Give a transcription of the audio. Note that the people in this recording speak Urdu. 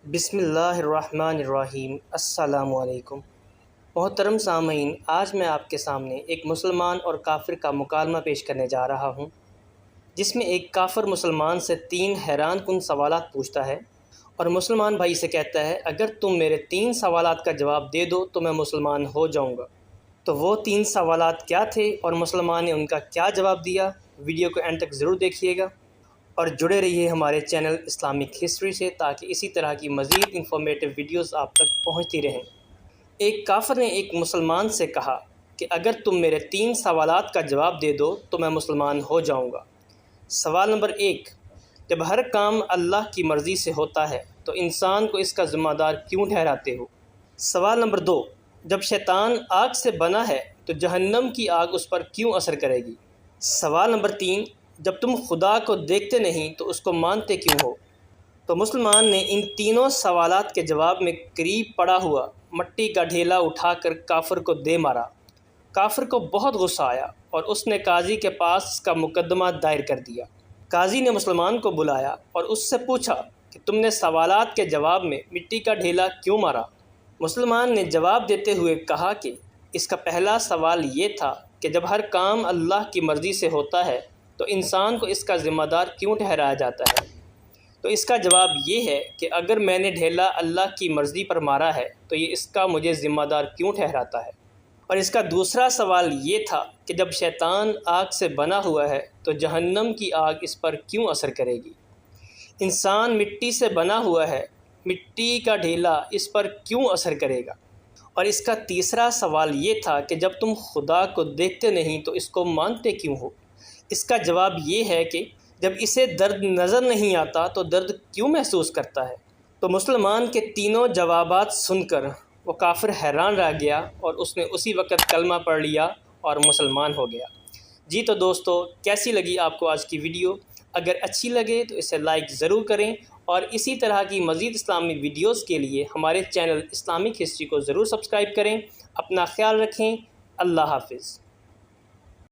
بسم اللہ الرحمن الرحیم۔ السلام علیکم محترم سامعین، آج میں آپ کے سامنے ایک مسلمان اور کافر کا مکالمہ پیش کرنے جا رہا ہوں، جس میں ایک کافر مسلمان سے 3 حیران کن سوالات پوچھتا ہے اور مسلمان بھائی سے کہتا ہے اگر تم میرے 3 سوالات کا جواب دے دو تو میں مسلمان ہو جاؤں گا۔ تو وہ 3 سوالات کیا تھے اور مسلمان نے ان کا کیا جواب دیا؟ ویڈیو کو اینڈ تک ضرور دیکھیے گا اور جڑے رہیے ہمارے چینل اسلامک ہسٹری سے تاکہ اسی طرح کی مزید انفارمیٹیو ویڈیوز آپ تک پہنچتی رہیں۔ ایک کافر نے ایک مسلمان سے کہا کہ اگر تم میرے 3 سوالات کا جواب دے دو تو میں مسلمان ہو جاؤں گا۔ سوال نمبر 1، جب ہر کام اللہ کی مرضی سے ہوتا ہے تو انسان کو اس کا ذمہ دار کیوں ٹھہراتے ہو؟ سوال نمبر 2، جب شیطان آگ سے بنا ہے تو جہنم کی آگ اس پر کیوں اثر کرے گی؟ سوال نمبر 3، جب تم خدا کو دیکھتے نہیں تو اس کو مانتے کیوں ہو؟ تو مسلمان نے ان تینوں سوالات کے جواب میں قریب پڑا ہوا مٹی کا ڈھیلا اٹھا کر کافر کو دے مارا۔ کافر کو بہت غصہ آیا اور اس نے قاضی کے پاس اس کا مقدمہ دائر کر دیا۔ قاضی نے مسلمان کو بلایا اور اس سے پوچھا کہ تم نے سوالات کے جواب میں مٹی کا ڈھیلا کیوں مارا؟ مسلمان نے جواب دیتے ہوئے کہا کہ اس کا پہلا سوال یہ تھا کہ جب ہر کام اللہ کی مرضی سے ہوتا ہے تو انسان کو اس کا ذمہ دار کیوں ٹھہرایا جاتا ہے؟ تو اس کا جواب یہ ہے کہ اگر میں نے ڈھیلا اللہ کی مرضی پر مارا ہے تو یہ اس کا مجھے ذمہ دار کیوں ٹھہراتا ہے؟ اور اس کا دوسرا سوال یہ تھا کہ جب شیطان آگ سے بنا ہوا ہے تو جہنم کی آگ اس پر کیوں اثر کرے گی؟ انسان مٹی سے بنا ہوا ہے، مٹی کا ڈھیلا اس پر کیوں اثر کرے گا؟ اور اس کا تیسرا سوال یہ تھا کہ جب تم خدا کو دیکھتے نہیں تو اس کو مانتے کیوں ہو؟ اس کا جواب یہ ہے کہ جب اسے درد نظر نہیں آتا تو درد کیوں محسوس کرتا ہے؟ تو مسلمان کے تینوں جوابات سن کر وہ کافر حیران رہ گیا اور اس نے اسی وقت کلمہ پڑھ لیا اور مسلمان ہو گیا۔ جی تو دوستو، کیسی لگی آپ کو آج کی ویڈیو؟ اگر اچھی لگے تو اسے لائک ضرور کریں اور اسی طرح کی مزید اسلامی ویڈیوز کے لیے ہمارے چینل اسلامک ہسٹری کو ضرور سبسکرائب کریں۔ اپنا خیال رکھیں۔ اللہ حافظ۔